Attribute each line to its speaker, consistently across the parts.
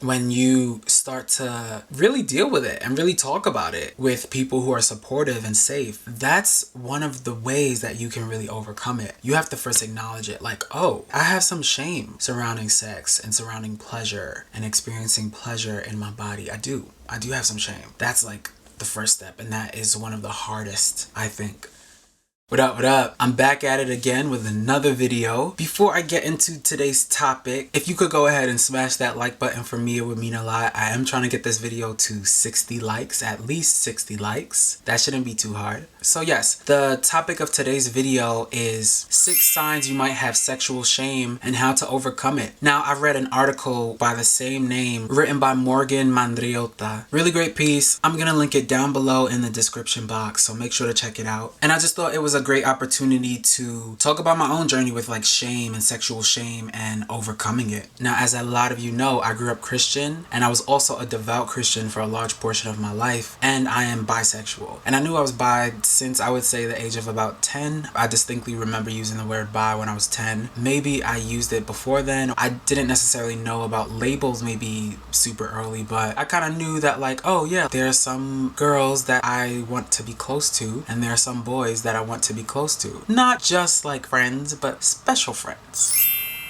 Speaker 1: When you start to really deal with it and really talk about it with people who are supportive and safe, that's one of the ways that you can really overcome it. You have to first acknowledge it, like, oh, I have some shame surrounding sex and surrounding pleasure and experiencing pleasure in my body. I do have some shame. That's like the first step, and that is one of the hardest, I think. What up, what up? I'm back at it again with another video. Before I get into today's topic, if you could go ahead and smash that like button for me, it would mean a lot. I am trying to get this video to 60 likes, at least 60 likes. That shouldn't be too hard. So yes, the topic of today's video is 6 signs you might have sexual shame and how to overcome it. Now, I read an article by the same name written by Morgan Mandriota. Really great piece. I'm gonna link it down below in the description box, so make sure to check it out. And I just thought it was a great opportunity to talk about my own journey with like shame and sexual shame and overcoming it. Now, as a lot of you know, I grew up Christian, and I was also a devout Christian for a large portion of my life, and I am bisexual. And I knew I was bi since I would say the age of about 10. I distinctly remember using the word bi when I was 10. Maybe I used it before then. I didn't necessarily know about labels maybe super early, but I kind of knew that like, oh yeah, there are some girls that I want to be close to, and there are some boys that I want to be close to. Not just like friends, but special friends.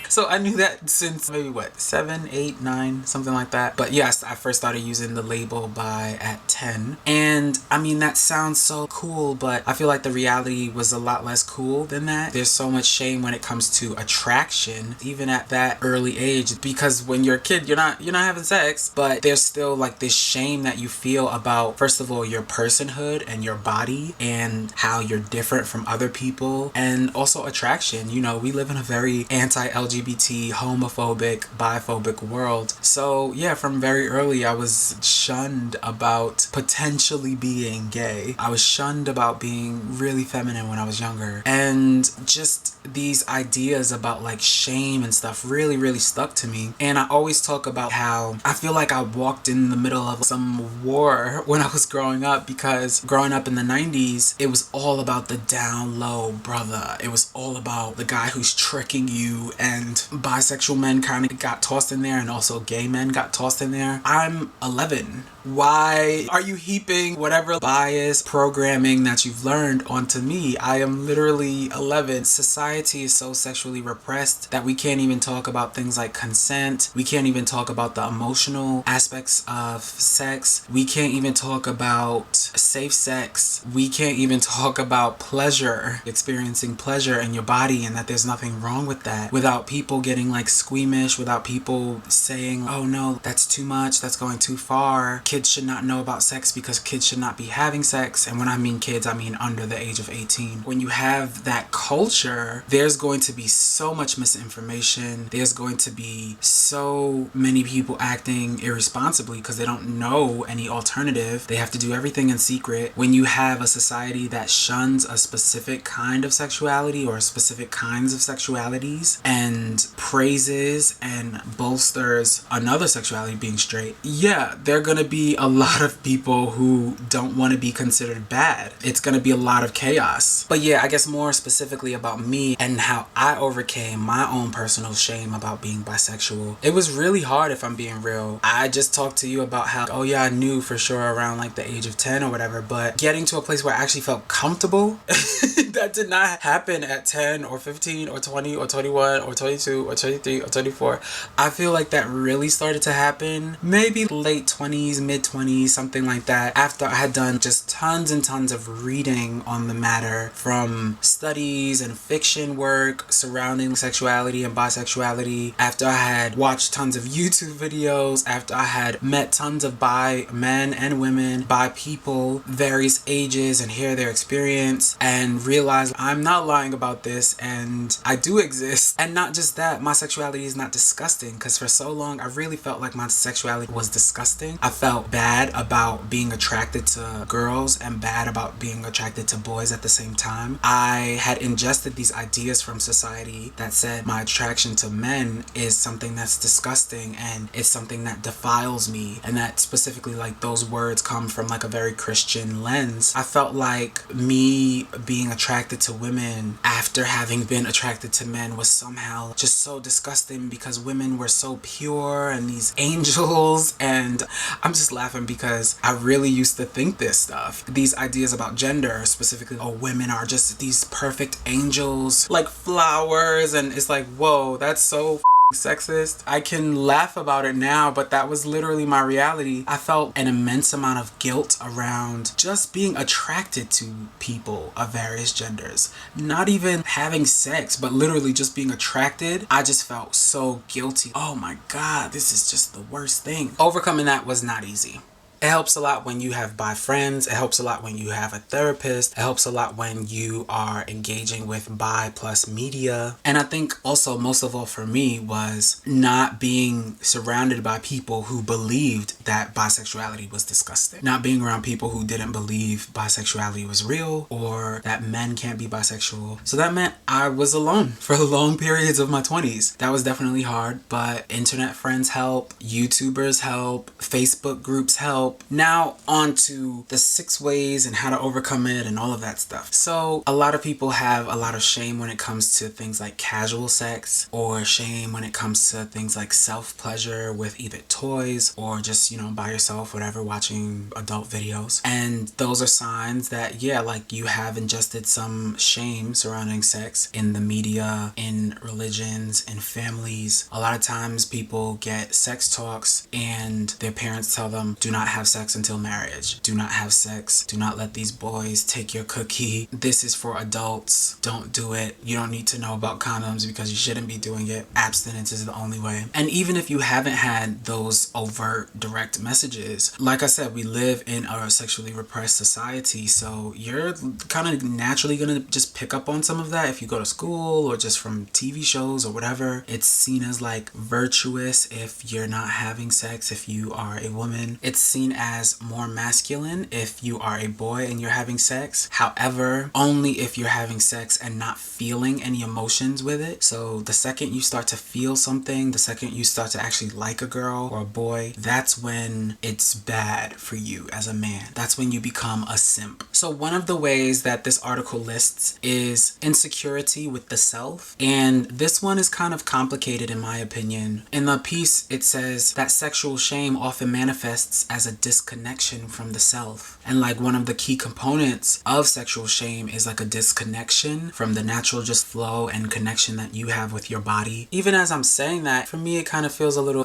Speaker 1: So I knew that since maybe what, 7, 8, 9, something like that. But yes, I first started using the label bi at 10. And I mean, that sounds so cool, but I feel like the reality was a lot less cool than that. There's so much shame when it comes to attraction, even at that early age, because when you're a kid, you're not having sex, but there's still like this shame that you feel about, first of all, your personhood and your body and how you're different from other people, and also attraction. You know, we live in a very anti-LGBT, homophobic, biphobic world. So yeah, from very early I was shunned about potentially being gay. I was shunned about being really feminine when I was younger. And just these ideas about like shame and stuff really stuck to me. And I always talk about how I feel like I walked in the middle of some war when I was growing up, because growing up in the 90s, it was all about the down low brother. It was all about the guy who's tricking you, and bisexual men kind of got tossed in there, and also gay men got tossed in there. I'm 11. Why are you heaping whatever bias programming that you've learned onto me? I am literally 11. Society is so sexually repressed that we can't even talk about things like consent. We can't even talk about the emotional aspects of sex. We can't even talk about safe sex. We can't even talk about pleasure, experiencing pleasure in your body, and that there's nothing wrong with that, without people getting like squeamish, without people saying, oh no, that's too much, that's going too far. Kids should not know about sex because kids should not be having sex. And when I mean kids, I mean under the age of 18. When you have that culture, there's going to be so much misinformation. There's going to be so many people acting irresponsibly because they don't know any alternative. They have to do everything in secret. When you have a society that shuns a specific kind of sexuality or specific kinds of sexualities and praises and bolsters another sexuality, being straight, yeah, they're gonna be a lot of people who don't want to be considered bad. It's gonna be a lot of chaos. But yeah, I guess more specifically about me and how I overcame my own personal shame about being bisexual. It was really hard, if I'm being real. I just talked to you about how, oh yeah, I knew for sure around like the age of 10 or whatever, but getting to a place where I actually felt comfortable, that did not happen at 10 or 15 or 20 or 21 or 22 or 23 or 24. I feel like that really started to happen maybe late 20s, mid 20s, something like that, after I had done just tons and tons of reading on the matter, from studies and fiction work surrounding sexuality and bisexuality, after I had watched tons of YouTube videos, after I had met tons of bi men and women, bi people, various ages, and hear their experience, and realize I'm not lying about this, and I do exist. And not just that, my sexuality is not disgusting, because for so long I really felt like my sexuality was disgusting. I felt bad about being attracted to girls and bad about being attracted to boys at the same time. I had ingested these ideas from society that said my attraction to men is something that's disgusting and it's something that defiles me, and that specifically like those words come from like a very Christian lens. I felt like me being attracted to women after having been attracted to men was somehow just so disgusting because women were so pure and these angels. And I'm just laughing because I really used to think this stuff. These ideas about gender, specifically, oh, women are just these perfect angels, like flowers. And it's like, whoa, that's so sexist. I can laugh about it now, but that was literally my reality. I felt an immense amount of guilt around just being attracted to people of various genders. Not even having sex, but literally just being attracted. I just felt so guilty. Oh my God, this is just the worst thing. Overcoming that was not easy. It helps a lot when you have bi friends. It helps a lot when you have a therapist. It helps a lot when you are engaging with bi plus media. And I think also most of all for me was not being surrounded by people who believed that bisexuality was disgusting. Not being around people who didn't believe bisexuality was real or that men can't be bisexual. So that meant I was alone for long periods of my 20s. That was definitely hard, but internet friends help, YouTubers help, Facebook groups help. Now on to the 6 ways and how to overcome it and all of that stuff. So a lot of people have a lot of shame when it comes to things like casual sex, or shame when it comes to things like self-pleasure with either toys or just, you know, by yourself, whatever, watching adult videos. And those are signs that, yeah, like you have ingested some shame surrounding sex in the media, in religions, in families. A lot of times people get sex talks and their parents tell them, do not have sex until marriage. Do not have sex. Do not let these boys take your cookie. This is for adults. Don't do it. You don't need to know about condoms because you shouldn't be doing it. Abstinence is the only way. And even if you haven't had those overt direct messages, like I said, we live in a sexually repressed society, so you're kind of naturally gonna just pick up on some of that if you go to school or just from TV shows or whatever. It's seen as like virtuous if you're not having sex if you are a woman. It's seen as more masculine if you are a boy and you're having sex. However, only if you're having sex and not feeling any emotions with it. So the second you start to feel something, the second you start to actually like a girl or a boy, that's when it's bad for you as a man. That's when you become a simp. So one of the ways that this article lists is insecurity with the self. And this one is kind of complicated in my opinion. In the piece, it says that sexual shame often manifests as a disconnection from the self. And like one of the key components of sexual shame is like a disconnection from the natural just flow and connection that you have with your body. Even as I'm saying that, for me it kind of feels a little,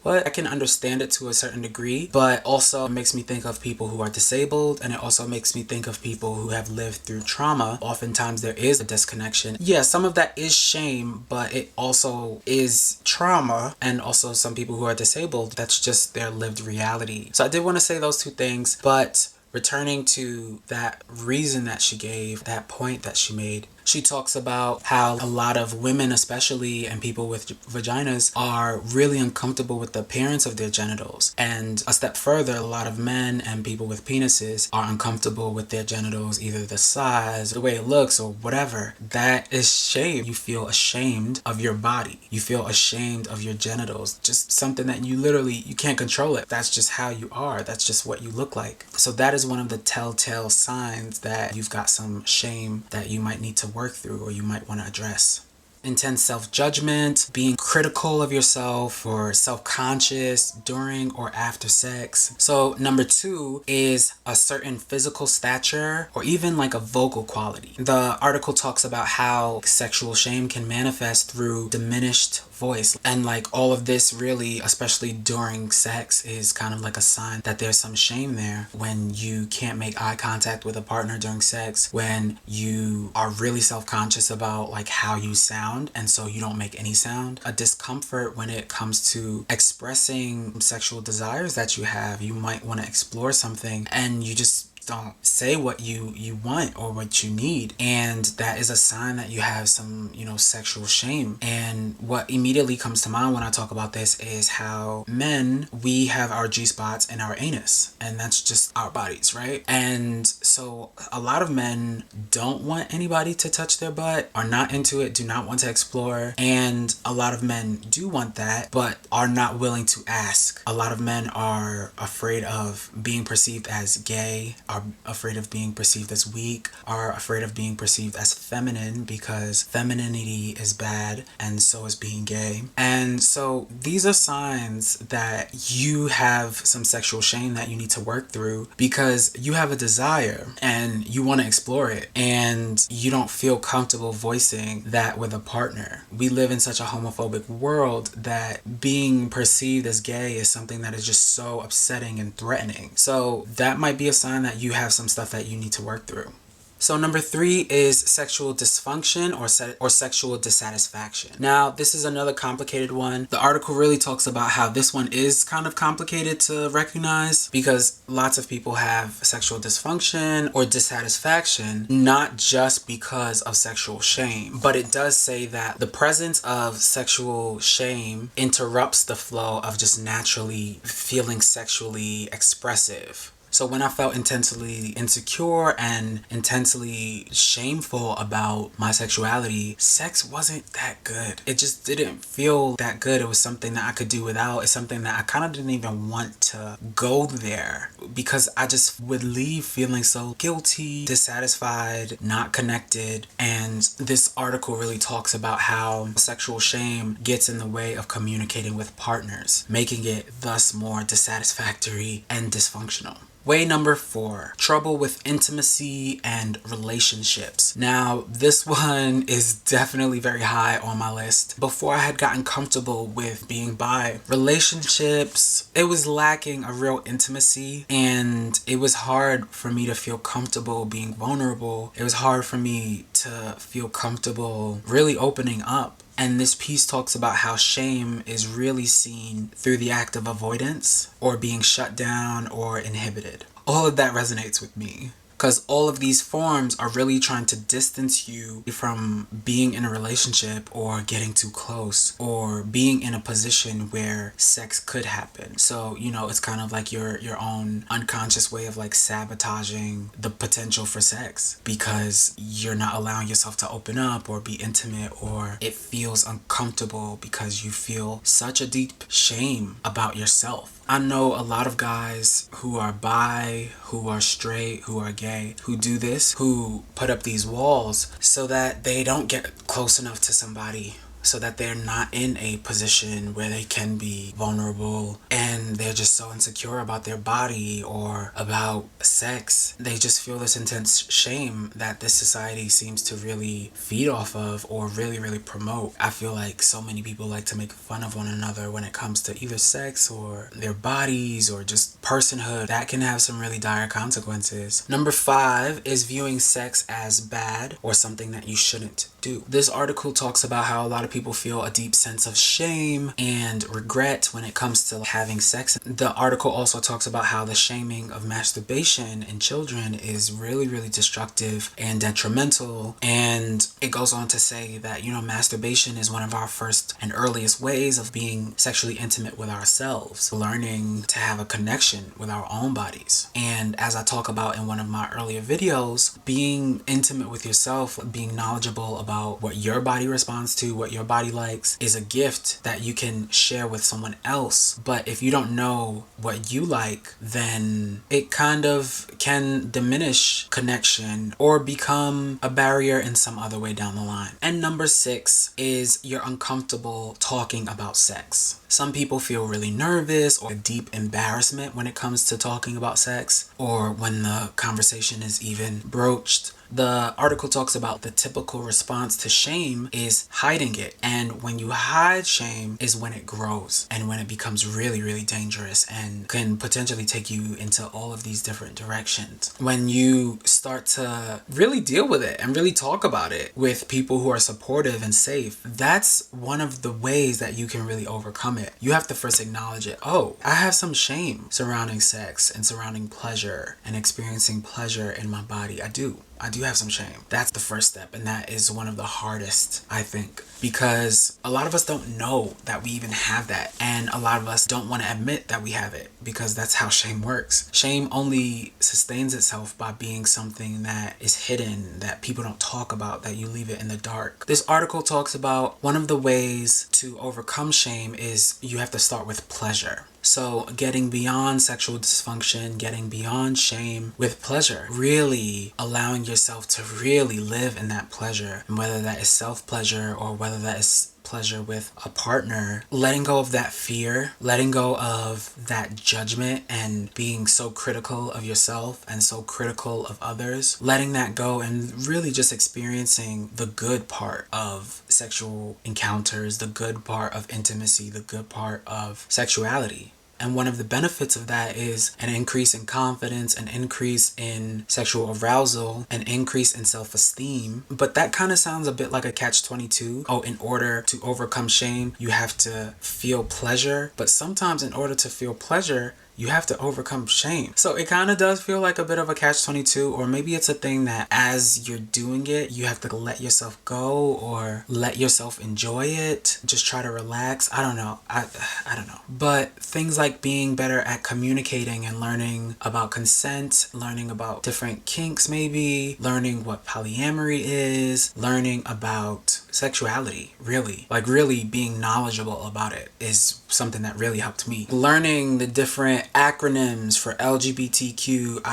Speaker 1: what? I can understand it to a certain degree, but also it makes me think of people who are disabled, and it also makes me think of people who have lived through trauma. Oftentimes there is a disconnection. Yeah, some of that is shame, but it also is trauma, and also some people who are disabled, that's just their lived reality. So I did want to say those two things, but returning to that reason that she gave, that point that she made, she talks about how a lot of women especially and people with vaginas are really uncomfortable with the appearance of their genitals. And a step further, a lot of men and people with penises are uncomfortable with their genitals, either the size, the way it looks, or whatever. That is shame. You feel ashamed of your body. You feel ashamed of your genitals. Just something that you can't control it. That's just how you are. That's just what you look like. So that is one of the telltale signs that you've got some shame that you might need to work through or you might want to address. Intense self-judgment, being critical of yourself or self-conscious during or after sex. So number 2 is a certain physical stature or even like a vocal quality. The article talks about how sexual shame can manifest through diminished voice, and like all of this really, especially during sex, is kind of like a sign that there's some shame there. When you can't make eye contact with a partner during sex, when you are really self-conscious about like how you sound and so you don't make any sound, a discomfort when it comes to expressing sexual desires that you have. You might want to explore something and you just don't say what you want or what you need, and that is a sign that you have some, sexual shame. And what immediately comes to mind when I talk about this is how men, we have our G-spots and our anus, and that's just our bodies, right? And so a lot of men don't want anybody to touch their butt, are not into it, do not want to explore, and a lot of men do want that but are not willing to ask. A lot of men are afraid of being perceived as gay, are afraid of being perceived as weak, are afraid of being perceived as feminine because femininity is bad and so is being gay. And so these are signs that you have some sexual shame that you need to work through because you have a desire and you want to explore it and you don't feel comfortable voicing that with a partner. We live in such a homophobic world that being perceived as gay is something that is just so upsetting and threatening. So that might be a sign that you have some stuff that you need to work through. So number 3 is sexual dysfunction or sexual dissatisfaction. Now, this is another complicated one. The article really talks about how this one is kind of complicated to recognize because lots of people have sexual dysfunction or dissatisfaction, not just because of sexual shame, but it does say that the presence of sexual shame interrupts the flow of just naturally feeling sexually expressive. So when I felt intensely insecure and intensely shameful about my sexuality, sex wasn't that good. It just didn't feel that good. It was something that I could do without. It's something that I kind of didn't even want to go there because I just would leave feeling so guilty, dissatisfied, not connected. And this article really talks about how sexual shame gets in the way of communicating with partners, making it thus more dissatisfactory and dysfunctional. Way number 4, trouble with intimacy and relationships. Now, this one is definitely very high on my list. Before I had gotten comfortable with being bi, relationships, it was lacking a real intimacy and it was hard for me to feel comfortable being vulnerable. It was hard for me to feel comfortable really opening up. And this piece talks about how shame is really seen through the act of avoidance or being shut down or inhibited. All of that resonates with me because all of these forms are really trying to distance you from being in a relationship or getting too close or being in a position where sex could happen. So, it's kind of like your own unconscious way of like sabotaging the potential for sex because you're not allowing yourself to open up or be intimate, or it feels uncomfortable because you feel such a deep shame about yourself. I know a lot of guys who are bi, who are straight, who are gay, who do this, who put up these walls so that they don't get close enough to somebody, so that they're not in a position where they can be vulnerable and they're just so insecure about their body or about sex. They just feel this intense shame that this society seems to really feed off of or really, really promote. I feel like so many people like to make fun of one another when it comes to either sex or their bodies or just personhood. That can have some really dire consequences. Number 5 is viewing sex as bad or something that you shouldn't do. This article talks about how a lot of people feel a deep sense of shame and regret when it comes to having sex. The article also talks about how the shaming of masturbation in children is really, really destructive and detrimental. And it goes on to say that, masturbation is one of our first and earliest ways of being sexually intimate with ourselves, learning to have a connection with our own bodies. And as I talk about in one of my earlier videos, being intimate with yourself, being knowledgeable about what your body responds to, what your body likes, is a gift that you can share with someone else. But if you don't know what you like, then it kind of can diminish connection or become a barrier in some other way down the line. And number 6 is you're uncomfortable talking about sex. Some people feel really nervous or deep embarrassment when it comes to talking about sex or when the conversation is even broached. The article talks about the typical response to shame is hiding it. And when you hide shame is when it grows and when it becomes really, really dangerous and can potentially take you into all of these different directions. When you start to really deal with it and really talk about it with people who are supportive and safe, that's one of the ways that you can really overcome it. You have to first acknowledge it. Oh, I have some shame surrounding sex and surrounding pleasure and experiencing pleasure in my body. I do have some shame. That's the first step, and that is one of the hardest, I think, because a lot of us don't know that we even have that, and a lot of us don't want to admit that we have it because that's how shame works. Shame only sustains itself by being something that is hidden, that people don't talk about, that you leave it in the dark. This article talks about one of the ways to overcome shame is you have to start with pleasure. So getting beyond sexual dysfunction, getting beyond shame with pleasure, really allowing yourself to really live in that pleasure, and whether that is self-pleasure or whether that is pleasure with a partner, letting go of that fear, letting go of that judgment and being so critical of yourself and so critical of others, letting that go and really just experiencing the good part of sexual encounters, the good part of intimacy, the good part of sexuality. And one of the benefits of that is an increase in confidence, an increase in sexual arousal, an increase in self-esteem. But that kind of sounds a bit like a catch-22. Oh, in order to overcome shame, you have to feel pleasure. But sometimes in order to feel pleasure, you have to overcome shame. So it kind of does feel like a bit of a catch-22, or maybe it's a thing that as you're doing it, you have to let yourself go or let yourself enjoy it. Just try to relax. I don't know. I don't know. But things like being better at communicating and learning about consent, learning about different kinks maybe, learning what polyamory is, learning about sexuality, really. Like really being knowledgeable about it is something that really helped me. Learning the different acronyms for LGBTQIA+,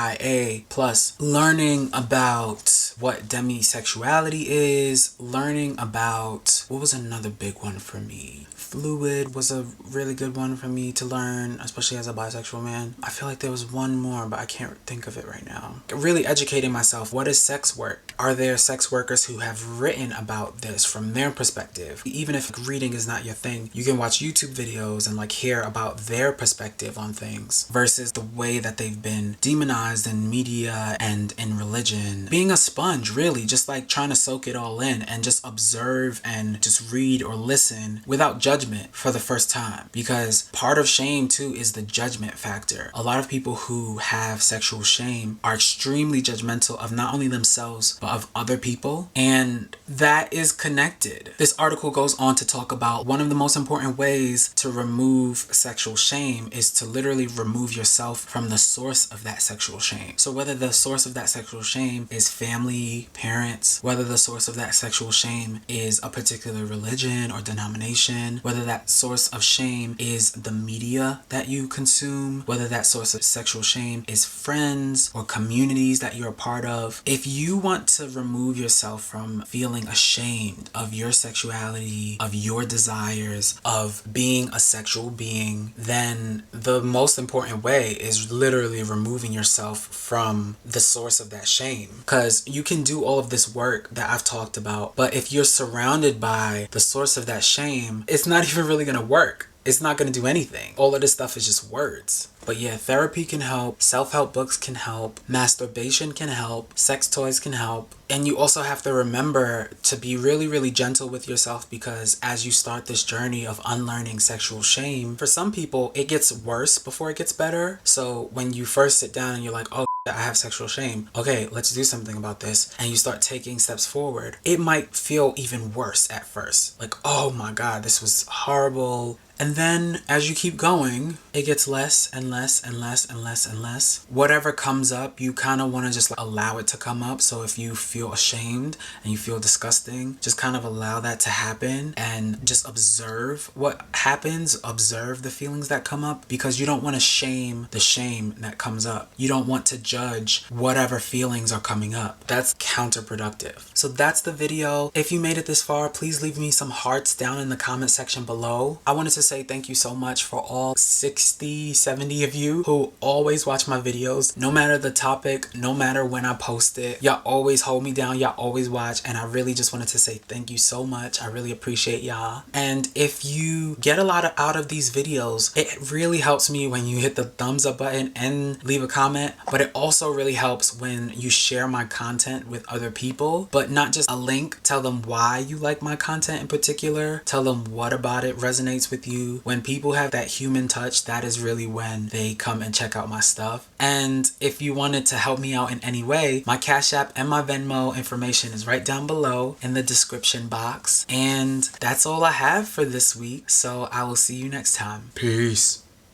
Speaker 1: learning about what demisexuality is, learning about, what was another big one for me? Fluid was a really good one for me to learn, especially as a bisexual man. I feel like there was one more, but I can't think of it right now. Really educating myself. What is sex work? Are there sex workers who have written about this from their perspective? Even if reading is not your thing, you can watch YouTube videos and like hear about their perspective on things versus the way that they've been demonized in media and in religion. Being a sponge, really, just like trying to soak it all in and just observe and just read or listen without judgment for the first time, because part of shame too is the judgment factor. A lot of people who have sexual shame are extremely judgmental of not only themselves but of other people, and that is connected. This article goes on to talk about one of the most important ways to remove sexual shame is to literally remove yourself from the source of that sexual shame. So whether the source of that sexual shame is family, parents, whether the source of that sexual shame is a particular religion or denomination, whether that source of shame is the media that you consume, whether that source of sexual shame is friends or communities that you're a part of. If you want to remove yourself from feeling ashamed of your sexuality, of your desires, of being a sexual being, then the most important way is literally removing yourself from the source of that shame. Because you can do all of this work that I've talked about, but if you're surrounded by the source of that shame, it's not even really gonna work. It's not going to do anything. All of this stuff is just words. But yeah, therapy can help, self-help books can help, masturbation can help, sex toys can help. And you also have to remember to be really, really gentle with yourself, because as you start this journey of unlearning sexual shame, for some people, it gets worse before it gets better. So when you first sit down and you're like, oh, I have sexual shame. Okay, let's do something about this. And you start taking steps forward. It might feel even worse at first. Like, oh my God, this was horrible. And then as you keep going, it gets less and less and less and less and less. Whatever comes up, you kind of want to just allow it to come up. So if you feel ashamed and you feel disgusting, just kind of allow that to happen and just observe what happens. Observe the feelings that come up, because you don't want to shame the shame that comes up. You don't want to judge whatever feelings are coming up. That's counterproductive. So that's the video. If you made it this far, please leave me some hearts down in the comment section below. I wanted to say thank you so much for all 60, 70 of you who always watch my videos, no matter the topic, no matter when I post it. Y'all always hold me down, y'all always watch, and I really just wanted to say thank you so much. I really appreciate y'all. And if you get a lot out of these videos, it really helps me when you hit the thumbs up button and leave a comment, but it also really helps when you share my content with other people, but not just a link. Tell them why you like my content in particular. Tell them what about it resonates with you. When people have that human touch, that is really when they come and check out my stuff. And if you wanted to help me out in any way, my Cash App and my Venmo information is right down below in the description box. And that's all I have for this week. So I will see you next time. Peace.